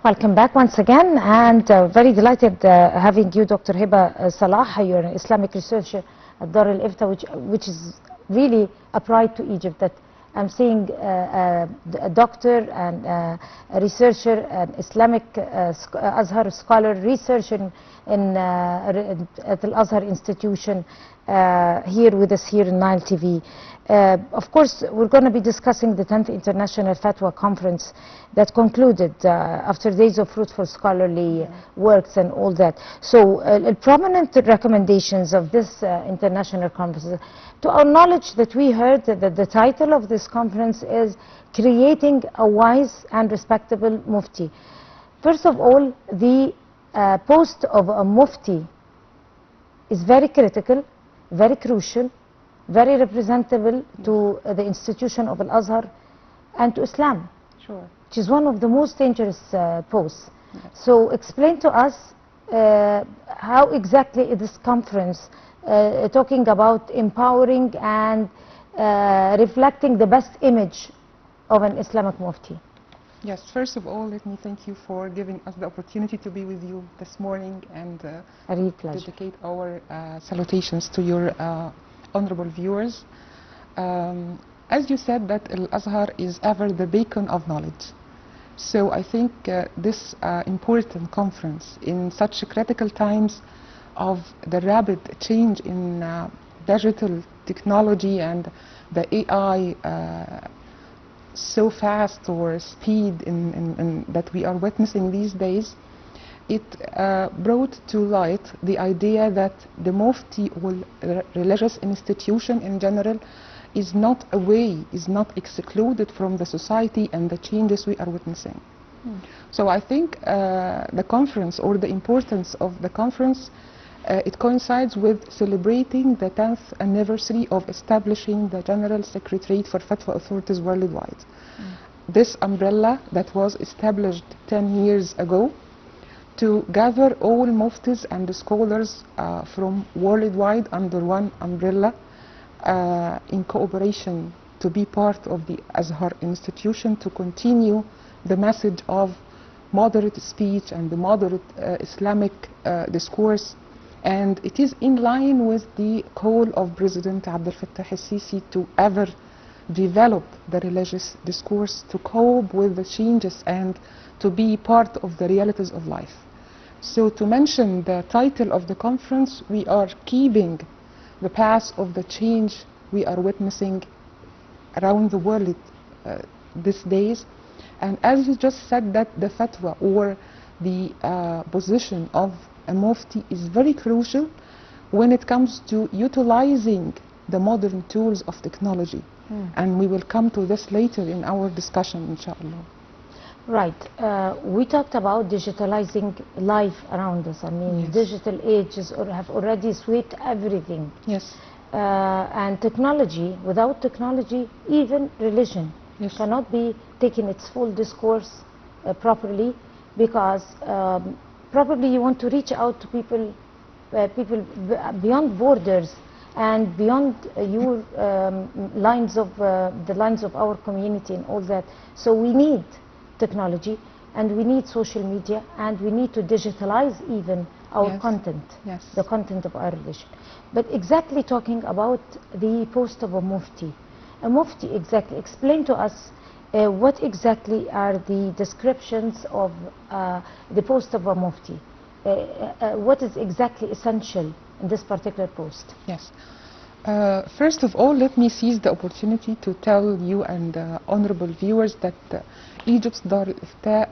Welcome back once again, and very delighted having you, Dr. Heba Salah. You're an Islamic researcher at Dar al-Ifta, which is really a pride to Egypt that I'm seeing a doctor and a researcher, an Islamic Azhar scholar, researcher at the Azhar institution here with us here in Nile TV. Of course, we're going to be discussing the 10th International Fatwa Conference that concluded after days of fruitful scholarly works and all that. So, prominent recommendations of this international conference. To our knowledge, that we heard that the title of this conference is Creating a Wise and Respectable Mufti. First of all, the post of a Mufti is very critical, very crucial, very representable to the institution of Al-Azhar and to Islam, which is one of the most dangerous posts. So explain to us how exactly is this conference talking about empowering and reflecting the best image of an Islamic Mufti. Yes, first of all, let me thank you for giving us the opportunity to be with you this morning and a real pleasure. Dedicate our salutations to your honorable viewers. As you said, that Al-Azhar is ever the beacon of knowledge. So I think this important conference in such critical times of the rapid change in digital technology and the AI so fast or speed in that we are witnessing these days, it brought to light the idea that the Mufti or religious institution in general is not away, is not excluded from the society and the changes we are witnessing. So I think the conference, or the importance of the conference, it coincides with celebrating the 10th anniversary of establishing the General Secretariat for Fatwa Authorities worldwide. This umbrella that was established 10 years ago to gather all muftis and scholars from worldwide under one umbrella in cooperation to be part of the Azhar institution, to continue the message of moderate speech and the moderate Islamic discourse. And it is in line with the call of President Abdel Fattah al-Sisi to ever develop the religious discourse, to cope with the changes and to be part of the realities of life. So to mention the title of the conference, we are keeping the path of the change we are witnessing around the world these days. And as you just said, that the fatwa or the position of a mufti is very crucial when it comes to utilizing the modern tools of technology. And we will come to this later in our discussion, inshallah. Right. We talked about digitalizing life around us. I mean, Yes. digital ages have already swept everything. Yes. And technology, without technology, even religion Yes. cannot be taking its full discourse properly, because probably you want to reach out to people beyond borders and beyond your lines of the lines of our community and all that. So we need technology, and we need social media, and we need to digitalize even our Yes. content, Yes. the content of our religion. But exactly talking about the post of a mufti, exactly, explain to us what exactly are the descriptions of the post of a mufti. What is exactly essential in this particular post? Yes. First of all, let me seize the opportunity to tell you and honorable viewers that Egypt's Dar al-Ifta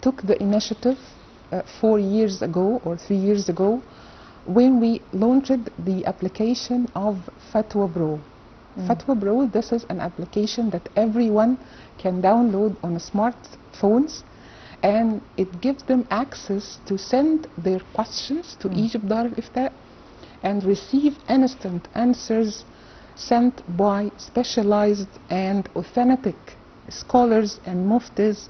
took the initiative 4 years ago or 3 years ago when we launched the application of Fatwa Pro. Fatwa Pro, this is an application that everyone can download on smartphones, and it gives them access to send their questions to Egypt Dar al-Ifta and receive instant answers sent by specialized and authentic scholars and muftis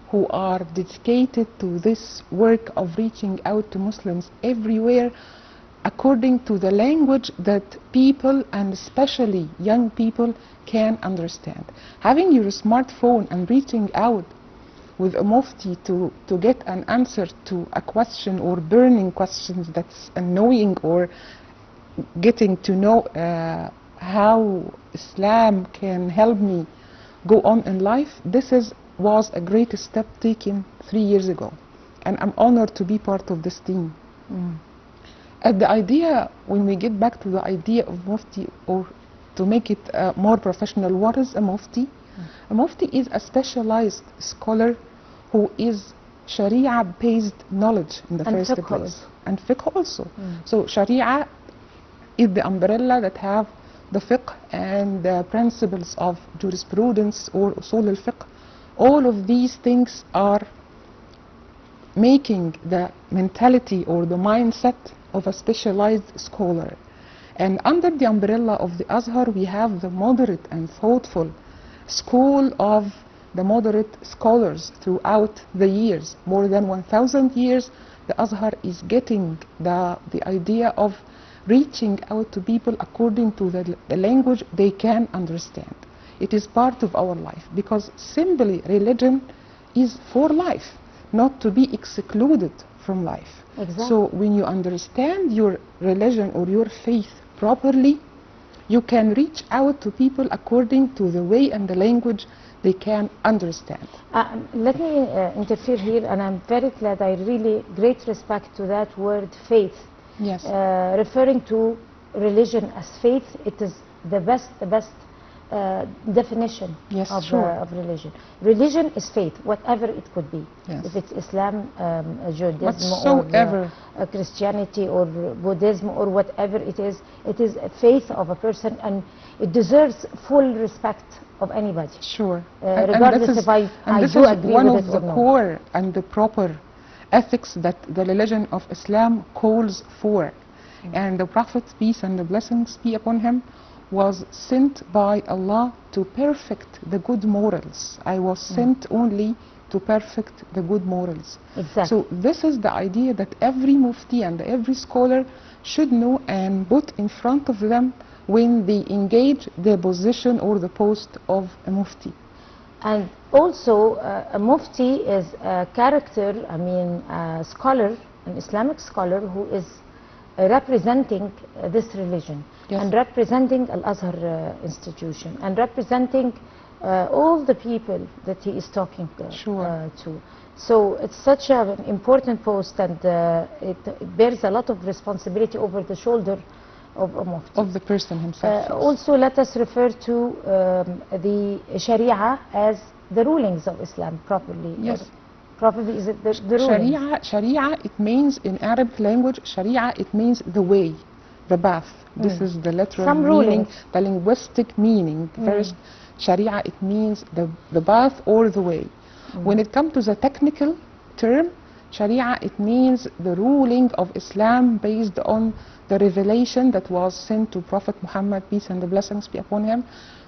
who are dedicated to this work of reaching out to Muslims everywhere according to the language that people, and especially young people, can understand. Having your smartphone and reaching out with a mufti to get an answer to a question or burning questions that's annoying, or getting to know how Islam can help me go on in life, this was a great step taken 3 years ago, and I'm honored to be part of this team. And the idea, when we get back to the idea of mufti, or to make it more professional, what is a mufti? A mufti is a specialized scholar who is Sharia-based knowledge in the first fiqh place. also. And fiqh also. So Sharia is the umbrella that have the fiqh and the principles of jurisprudence or usul al-fiqh. All of these things are making the mentality or the mindset of a specialized scholar. And under the umbrella of the Azhar, we have the moderate and thoughtful school of the moderate scholars throughout the years. More than 1,000 years, the Azhar is getting the idea of reaching out to people according to the language they can understand. It is part of our life, because simply religion is for life, not to be excluded from life. Exactly. So when you understand your religion or your faith properly, you can reach out to people according to the way and the language they can understand. Let me interfere here, and I'm very glad, I really great respect to that word faith. Yes. Referring to religion as faith, it is the best definition Yes, of, sure. Of religion. Religion is faith, whatever it could be. Yes. If it's Islam, Judaism, Whatsoever. or Christianity, or Buddhism, or whatever it is a faith of a person, and it deserves full respect of anybody. Sure. Regardless this if I this do is agree one with of it the or not. core and the proper ethics that the religion of Islam calls for. And the Prophet, peace and the blessings be upon him, was sent by Allah to perfect the good morals. I was sent only to perfect the good morals. Exactly. So this is the idea that every mufti and every scholar should know and put in front of them when they engage the position or the post of a mufti. And also, a mufti is a character, a scholar, an Islamic scholar who is representing this religion. Yes. And representing Al-Azhar institution, and representing all the people that he is talking Sure. to. So it's such an important post, and it bears a lot of responsibility over the shoulder of a mufti. Of the person himself. Also, let us refer to the Sharia as the rulings of Islam properly. Yes. Probably is it the rulings? Sharia, it means in Arabic language, Sharia, it means the way, the path. This is the literal Some meaning, rulings. the linguistic meaning. First, Sharia, it means the path or the way. When it comes to the technical term, Sharia, it means the ruling of Islam based on the revelation that was sent to Prophet Muhammad, peace and the blessings be upon him,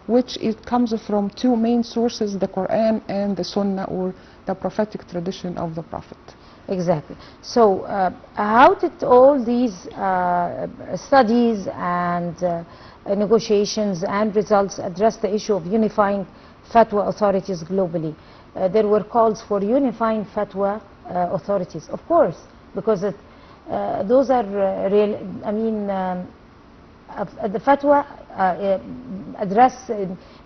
which it comes from two main sources, the Quran and the Sunnah, or the prophetic tradition of the Prophet. Exactly. So how did all these studies and negotiations and results address the issue of unifying fatwa authorities globally? There were calls for unifying fatwa authorities, of course, because those are real. The fatwa address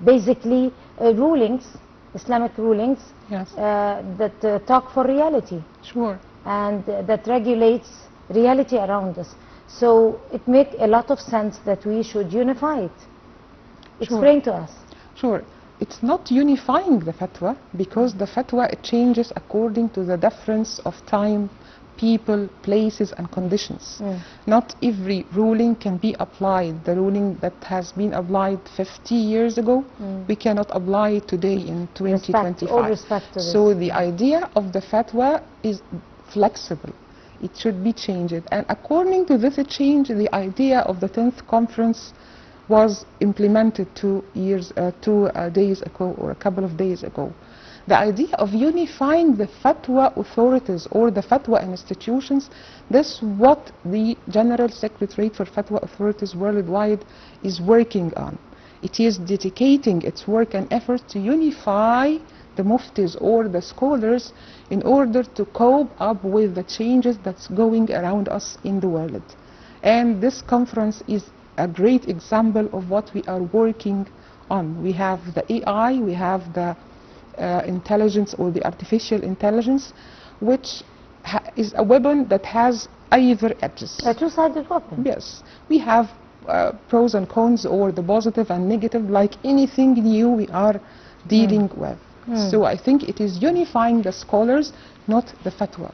basically rulings, Islamic rulings, Yes. that talk for reality, Sure. and that regulates reality around us. So it makes a lot of sense that we should unify it. Sure. Explain to us. Sure. It's not unifying the fatwa, because the fatwa, it changes according to the difference of time, people, places and conditions. Not every ruling can be applied. The ruling that has been applied 50 years ago, we cannot apply it today in 2025. All respect to this. So the idea of the fatwa is flexible. It should be changed. And according to this change, the idea of the 10th conference was implemented 2 days ago, or a couple of days ago. The idea of unifying the fatwa authorities or the fatwa institutions, this is what the General Secretariat for Fatwa Authorities worldwide is working on. It is dedicating its work and effort to unify the muftis or the scholars in order to cope up with the changes that's going around us in the world. And this conference is a great example of what we are working on. We have the AI, we have the intelligence or the artificial intelligence, which is a weapon that has either edges. A two-sided weapon. Yes, we have pros and cons, or the positive and negative, like anything new we are dealing with. So I think it is unifying the scholars, not the fatwa.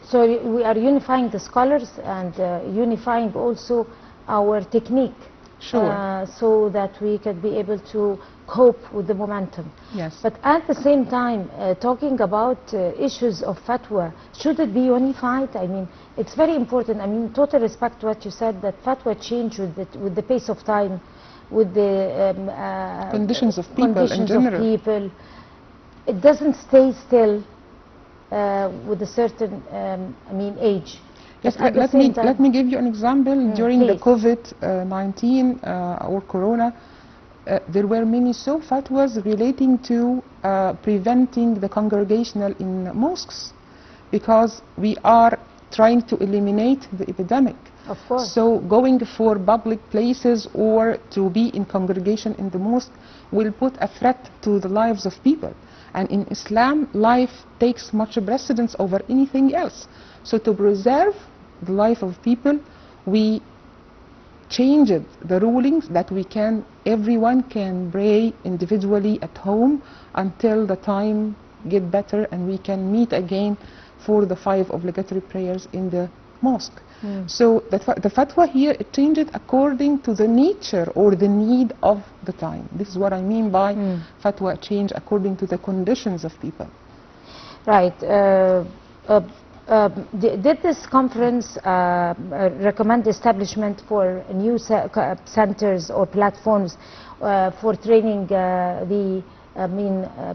So we are unifying the scholars and unifying also our technique. Sure. So that we can be able to cope with the momentum. Yes. But at the same time, talking about issues of fatwa, should it be unified? I mean, it's very important. I mean, total respect to what you said, that fatwa change with the pace of time, with the conditions of people in general. It doesn't stay still with a certain, age. Yes, let me give you an example. During the COVID-19 or Corona, there were many fatwas relating to preventing the congregational in mosques, because we are trying to eliminate the epidemic. Of course. So going for public places or to be in congregation in the mosque will put a threat to the lives of people. And in Islam, life takes much precedence over anything else. So to preserve the life of people, we changed the rulings that everyone can pray individually at home until the time get better and we can meet again for the 5 obligatory prayers in the mosque. So the fatwa here, it changed according to the nature or the need of the time. This is what I mean by fatwa change according to the conditions of people. Right. Did this conference recommend establishment for new centers or platforms for training the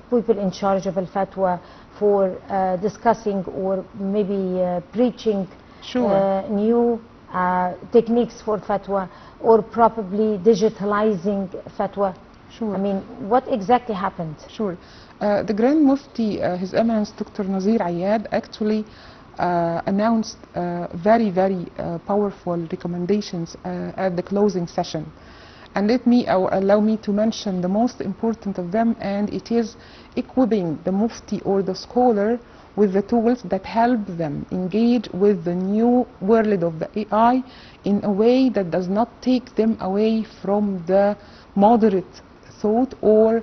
people in charge of al-fatwa, for discussing or maybe preaching new techniques for fatwa, or probably digitalizing fatwa? Sure. I mean, what exactly happened? Sure. The Grand Mufti, His Eminence Dr. Nazir Ayad, actually announced very powerful recommendations at the closing session. And allow me to mention the most important of them, and it is equipping the Mufti or the scholar with the tools that help them engage with the new world of the AI in a way that does not take them away from the moderate thought, or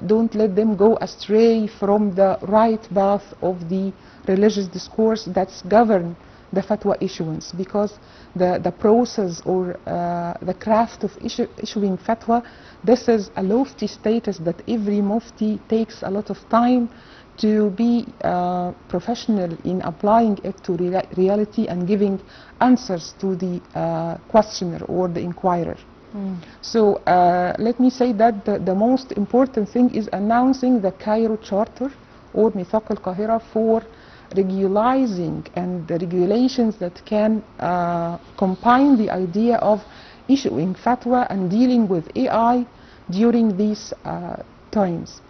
don't let them go astray from the right path of the religious discourse that's govern the fatwa issuance. Because the process or the craft of issuing fatwa, this is a lofty status that every mufti takes a lot of time to be professional in applying it to reality and giving answers to the questioner or the inquirer. So let me say that the most important thing is announcing the Cairo Charter or Mithaq al-Qahira for regularizing and the regulations that can combine the idea of issuing fatwa and dealing with AI during these times.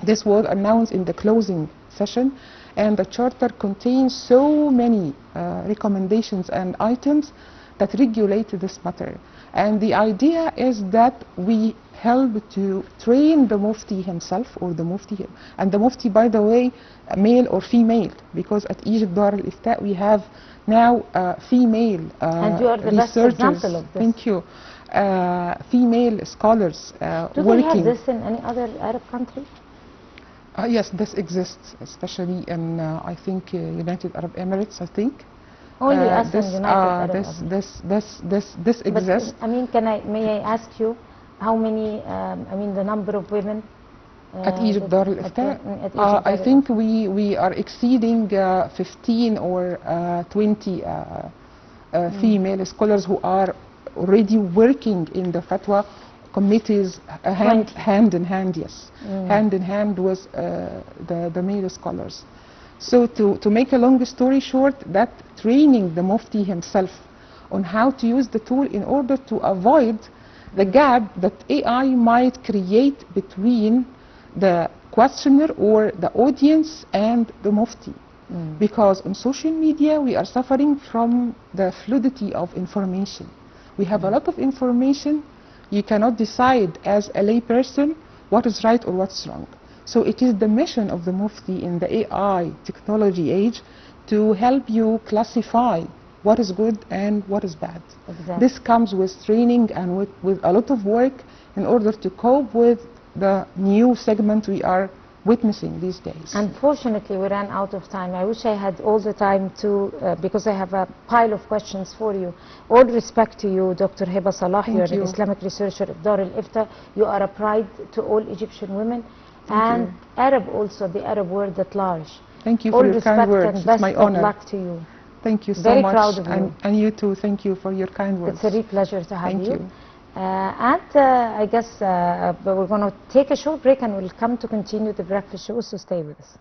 This was announced in the closing session, and the charter contains so many recommendations and items that regulate this matter. And the idea is that we help to train the Mufti himself, or the Mufti, and the Mufti, by the way, male or female, because at Egypt Dar al-Ifta we have now female and you are the best researchers. example of this. Thank you. Female scholars Do working. they have this in any other Arab country? Yes, this exists, especially in I think United Arab Emirates. I think. Only us in United Arab Emirates. This exists. But, I mean, may I ask you how many? The number of women at Egypt Dar al-Ifta. I think we are exceeding 15 or 20 female scholars who are already working in the fatwa committees, hand in hand, yes, hand in hand with the male scholars. So to make a long story short, that training the Mufti himself on how to use the tool in order to avoid the gap that AI might create between the questioner or the audience and the mufti. Because on social media we are suffering from the fluidity of information. We have a lot of information. You cannot decide as a layperson what is right or what's wrong. So it is the mission of the mufti in the AI technology age to help you classify what is good and what is bad. Exactly. This comes with training and with a lot of work in order to cope with the new segment we are witnessing these days. Unfortunately, we ran out of time. I wish I had all the time to, because I have a pile of questions for you. All respect to you, Dr. Heba Salah. You're an Islamic researcher at Dar al-Ifta. You are a pride to all Egyptian women and Arab also, the Arab world at large. Thank you for your kind words. It's my honor. All luck to you. Thank you so Very much. Proud of you. And you too, thank you for your kind words. It's a real pleasure to have Thank you. I guess we're going to take a short break and we'll come to continue the breakfast show, so stay with us.